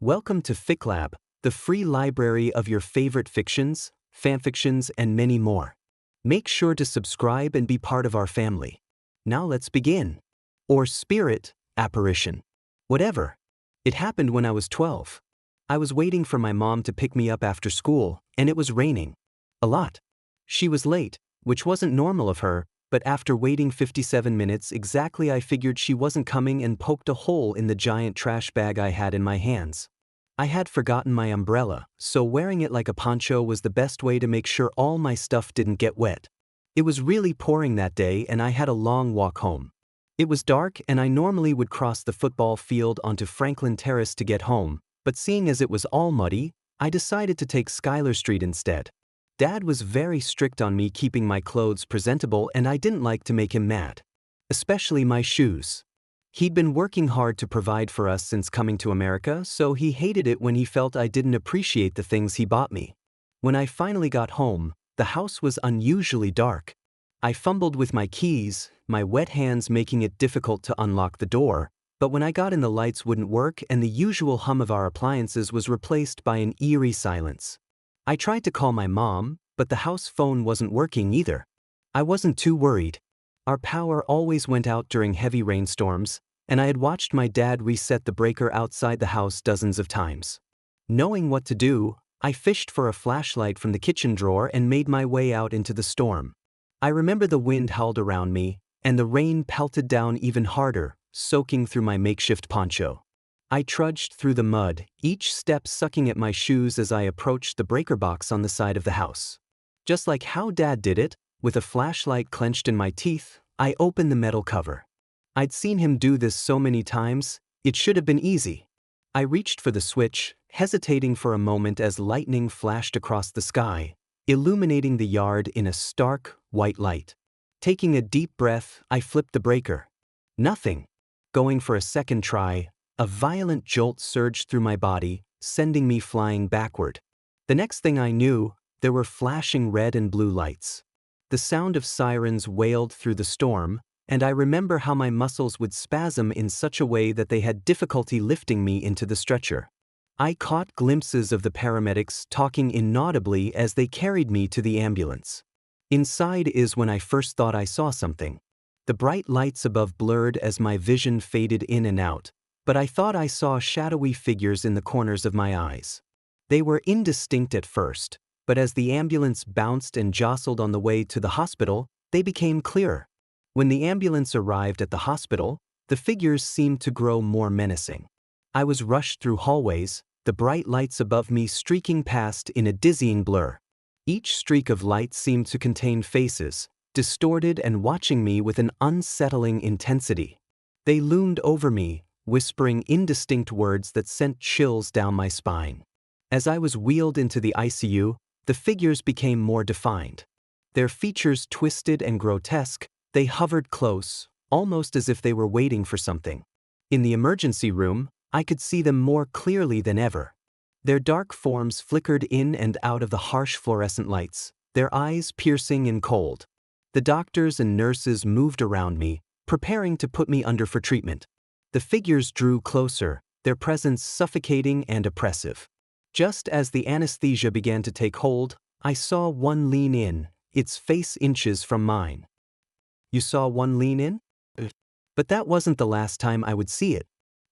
Welcome to Fic Lab, the free library of your favorite fictions, fanfictions, and many more. Make sure to subscribe and be part of our family. Now let's begin. Or spirit, apparition. Whatever. It happened when I was 12. I was waiting for my mom to pick me up after school, and it was raining. A lot. She was late, which wasn't normal of her, but after waiting 57 minutes exactly I figured she wasn't coming and poked a hole in the giant trash bag I had in my hands. I had forgotten my umbrella, so wearing it like a poncho was the best way to make sure all my stuff didn't get wet. It was really pouring that day and I had a long walk home. It was dark and I normally would cross the football field onto Franklin Terrace to get home, but seeing as it was all muddy, I decided to take Schuyler Street instead. Dad was very strict on me keeping my clothes presentable and I didn't like to make him mad. Especially my shoes. He'd been working hard to provide for us since coming to America, so he hated it when he felt I didn't appreciate the things he bought me. When I finally got home, the house was unusually dark. I fumbled with my keys, my wet hands making it difficult to unlock the door, but when I got in the lights wouldn't work and the usual hum of our appliances was replaced by an eerie silence. I tried to call my mom, but the house phone wasn't working either. I wasn't too worried. Our power always went out during heavy rainstorms, and I had watched my dad reset the breaker outside the house dozens of times. Knowing what to do, I fished for a flashlight from the kitchen drawer and made my way out into the storm. I remember the wind howled around me, and the rain pelted down even harder, soaking through my makeshift poncho. I trudged through the mud, each step sucking at my shoes as I approached the breaker box on the side of the house. Just like how Dad did it, with a flashlight clenched in my teeth, I opened the metal cover. I'd seen him do this so many times, it should have been easy. I reached for the switch, hesitating for a moment as lightning flashed across the sky, illuminating the yard in a stark, white light. Taking a deep breath, I flipped the breaker. Nothing. Going for a second try, a violent jolt surged through my body, sending me flying backward. The next thing I knew, there were flashing red and blue lights. The sound of sirens wailed through the storm, and I remember how my muscles would spasm in such a way that they had difficulty lifting me into the stretcher. I caught glimpses of the paramedics talking inaudibly as they carried me to the ambulance. Inside is when I first thought I saw something. The bright lights above blurred as my vision faded in and out, but I thought I saw shadowy figures in the corners of my eyes. They were indistinct at first, but as the ambulance bounced and jostled on the way to the hospital, they became clearer. When the ambulance arrived at the hospital, the figures seemed to grow more menacing. I was rushed through hallways, the bright lights above me streaking past in a dizzying blur. Each streak of light seemed to contain faces, distorted and watching me with an unsettling intensity. They loomed over me, whispering indistinct words that sent chills down my spine. As I was wheeled into the ICU, the figures became more defined. Their features twisted and grotesque, they hovered close, almost as if they were waiting for something. In the emergency room, I could see them more clearly than ever. Their dark forms flickered in and out of the harsh fluorescent lights, their eyes piercing and cold. The doctors and nurses moved around me, preparing to put me under for treatment. The figures drew closer, their presence suffocating and oppressive. Just as the anesthesia began to take hold, I saw one lean in, its face inches from mine. You saw one lean in? But that wasn't the last time I would see it.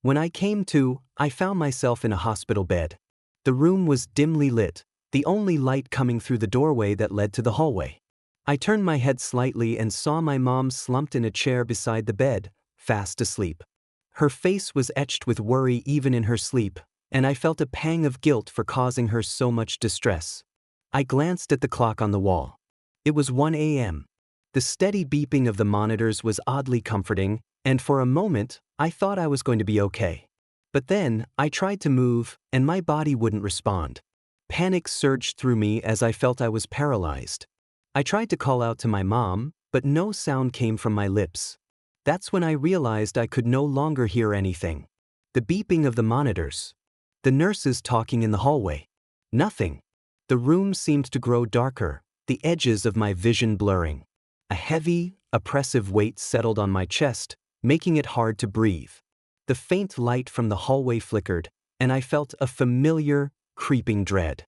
When I came to, I found myself in a hospital bed. The room was dimly lit, the only light coming through the doorway that led to the hallway. I turned my head slightly and saw my mom slumped in a chair beside the bed, fast asleep. Her face was etched with worry even in her sleep, and I felt a pang of guilt for causing her so much distress. I glanced at the clock on the wall. It was 1 a.m. The steady beeping of the monitors was oddly comforting, and for a moment, I thought I was going to be okay. But then, I tried to move, and my body wouldn't respond. Panic surged through me as I felt I was paralyzed. I tried to call out to my mom, but no sound came from my lips. That's when I realized I could no longer hear anything. The beeping of the monitors. The nurses talking in the hallway. Nothing. The room seemed to grow darker, the edges of my vision blurring. A heavy, oppressive weight settled on my chest, making it hard to breathe. The faint light from the hallway flickered, and I felt a familiar, creeping dread.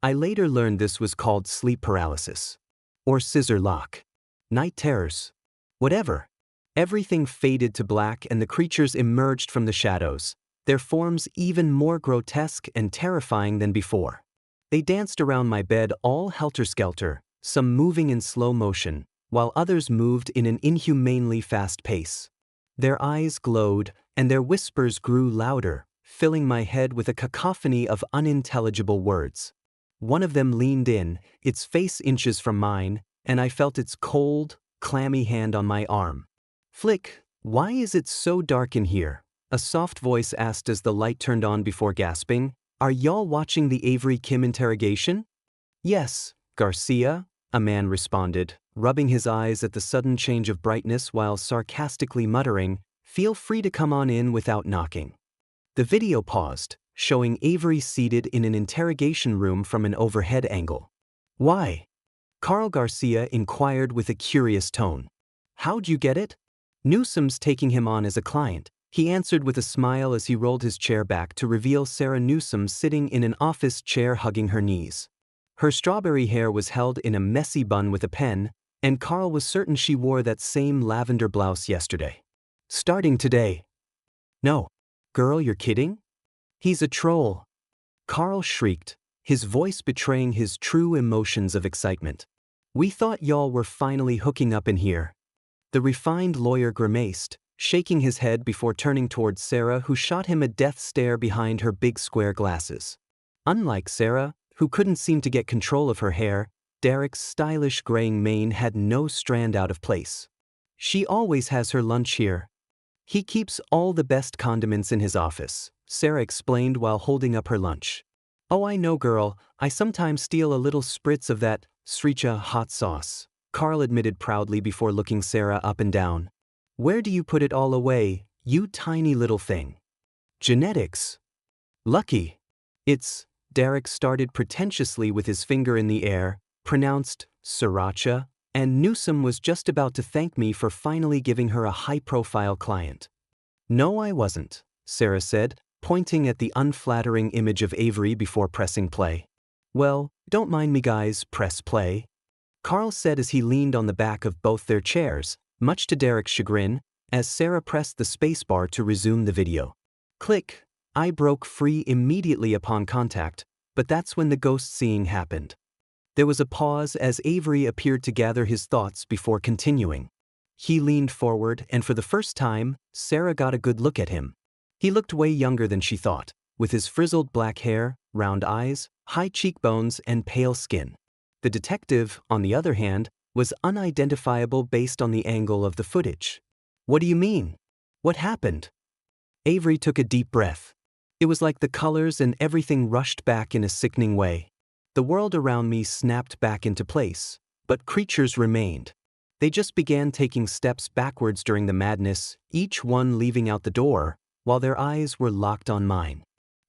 I later learned this was called sleep paralysis. Or scissor lock. Night terrors. Whatever. Everything faded to black and the creatures emerged from the shadows, their forms even more grotesque and terrifying than before. They danced around my bed all helter-skelter, some moving in slow motion, while others moved in an inhumanely fast pace. Their eyes glowed, and their whispers grew louder, filling my head with a cacophony of unintelligible words. One of them leaned in, its face inches from mine, and I felt its cold, clammy hand on my arm. "Flick, why is it so dark in here?" a soft voice asked as the light turned on before gasping. "Are y'all watching the Avery Kim interrogation?" "Yes, Garcia," a man responded, rubbing his eyes at the sudden change of brightness while sarcastically muttering, "Feel free to come on in without knocking." The video paused, showing Avery seated in an interrogation room from an overhead angle. "Why?" Carl Garcia inquired with a curious tone. "How'd you get it?" "Newsom's taking him on as a client," he answered with a smile as he rolled his chair back to reveal Sarah Newsom sitting in an office chair hugging her knees. Her strawberry hair was held in a messy bun with a pen, and Carl was certain she wore that same lavender blouse yesterday. "Starting today." "No. Girl, you're kidding?" "He's a troll." Carl shrieked, his voice betraying his true emotions of excitement. "We thought y'all were finally hooking up in here." The refined lawyer grimaced, shaking his head before turning towards Sarah, who shot him a death stare behind her big square glasses. Unlike Sarah, who couldn't seem to get control of her hair, Derek's stylish graying mane had no strand out of place. "She always has her lunch here. He keeps all the best condiments in his office," Sarah explained while holding up her lunch. "Oh, I know, girl, I sometimes steal a little spritz of that sriracha hot sauce," Carl admitted proudly before looking Sarah up and down. "Where do you put it all away, you tiny little thing?" "Genetics." "Lucky." "It's," Derek started pretentiously with his finger in the air, pronounced sriracha, and Newsom was just about to thank me for finally giving her a high-profile client. "No, I wasn't," Sarah said, pointing at the unflattering image of Avery before pressing play. "Well, don't mind me guys, press play," Carl said as he leaned on the back of both their chairs, much to Derek's chagrin, as Sarah pressed the spacebar to resume the video. Click. I broke free immediately upon contact, but that's when the ghost-seeing happened. There was a pause as Avery appeared to gather his thoughts before continuing. He leaned forward, and for the first time, Sarah got a good look at him. He looked way younger than she thought, with his frizzled black hair, round eyes, high cheekbones, and pale skin. The detective, on the other hand, was unidentifiable based on the angle of the footage. "What do you mean? What happened?" Avery took a deep breath. It was like the colors and everything rushed back in a sickening way. The world around me snapped back into place, but creatures remained. They just began taking steps backwards during the madness, each one leaving out the door, while their eyes were locked on mine.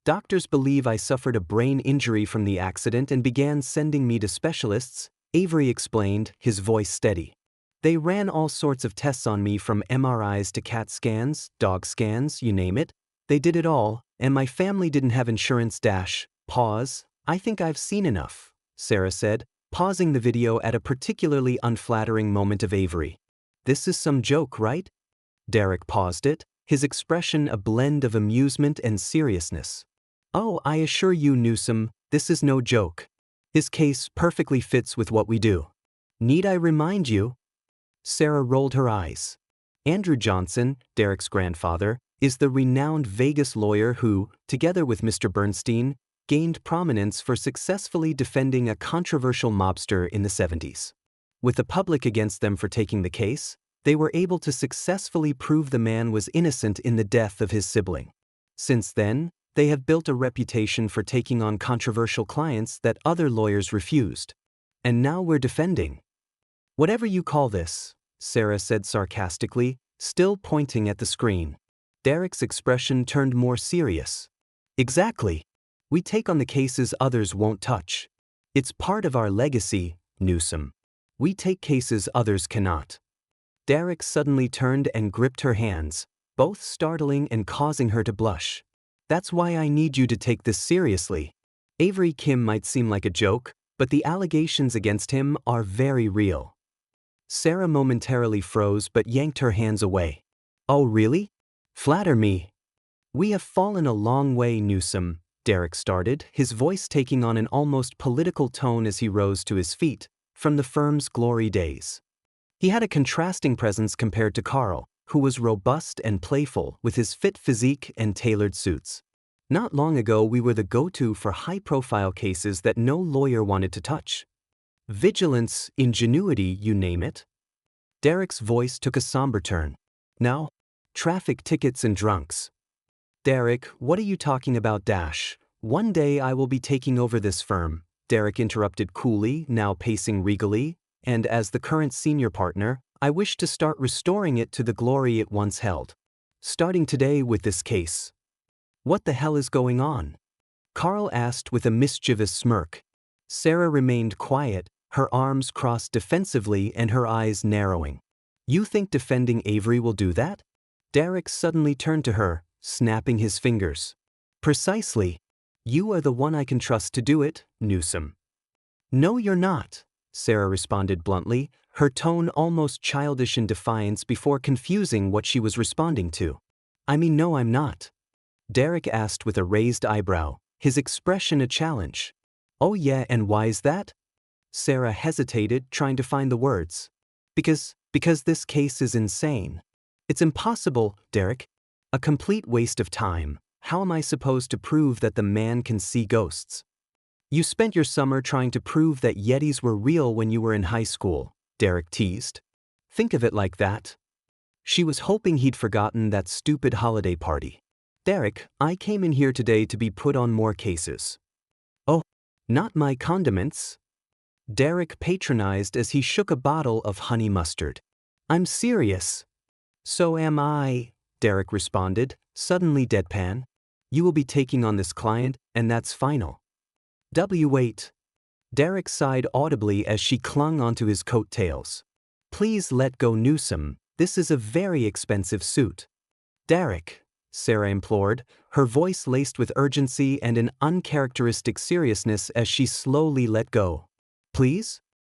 "Doctors believe I suffered a brain injury from the accident and began sending me to specialists," Avery explained, his voice steady. "They ran all sorts of tests on me from MRIs to CAT scans, dog scans, you name it. They did it all, and my family didn't have insurance. Pause. I think I've seen enough," Sarah said, pausing the video at a particularly unflattering moment of Avery. "This is some joke, right?" Derek paused it, his expression a blend of amusement and seriousness. "Oh, I assure you, Newsom, this is no joke. His case perfectly fits with what we do. Need I remind you?" Sarah rolled her eyes. Andrew Johnson, Derek's grandfather, is the renowned Vegas lawyer who, together with Mr. Bernstein, gained prominence for successfully defending a controversial mobster in the 70s. With the public against them for taking the case, they were able to successfully prove the man was innocent in the death of his sibling. Since then, they have built a reputation for taking on controversial clients that other lawyers refused. And now we're defending. "Whatever you call this," Sarah said sarcastically, still pointing at the screen. Derek's expression turned more serious. "Exactly. We take on the cases others won't touch. It's part of our legacy, Newsom. We take cases others cannot." Derek suddenly turned and gripped her hands, both startling and causing her to blush. That's why I need you to take this seriously. Avery Kim might seem like a joke, but the allegations against him are very real. Sarah momentarily froze but yanked her hands away. Oh really? Flatter me. We have fallen a long way, Newsome, Derek started, his voice taking on an almost political tone as he rose to his feet, from the firm's glory days. He had a contrasting presence compared to Carl, who was robust and playful with his fit physique and tailored suits. Not long ago we were the go-to for high-profile cases that no lawyer wanted to touch. Vigilance, ingenuity, you name it. Derek's voice took a somber turn. Now, traffic tickets and drunks. Derek, what are you talking about? One day I will be taking over this firm, Derek interrupted coolly, now pacing regally, and as the current senior partner, I wish to start restoring it to the glory it once held. Starting today with this case. What the hell is going on? Carl asked with a mischievous smirk. Sarah remained quiet, her arms crossed defensively and her eyes narrowing. You think defending Avery will do that? Derek suddenly turned to her, snapping his fingers. Precisely. You are the one I can trust to do it, Newsome. No, you're not, Sarah responded bluntly, her tone almost childish in defiance before confusing what she was responding to. I mean, no, I'm not. Derek asked with a raised eyebrow, his expression a challenge. Oh yeah, and why is that? Sarah hesitated, trying to find the words. Because this case is insane. It's impossible, Derek. A complete waste of time. How am I supposed to prove that the man can see ghosts? You spent your summer trying to prove that Yetis were real when you were in high school, Derek teased. Think of it like that. She was hoping he'd forgotten that stupid holiday party. Derek, I came in here today to be put on more cases. Oh, not my condiments. Derek patronized as he shook a bottle of honey mustard. I'm serious. So am I, Derek responded, suddenly deadpan. You will be taking on this client, and that's final. Wait. Derek sighed audibly as she clung onto his coattails. Please let go, Newsome. This is a very expensive suit. Derek, Sarah implored, her voice laced with urgency and an uncharacteristic seriousness as she slowly let go. Please?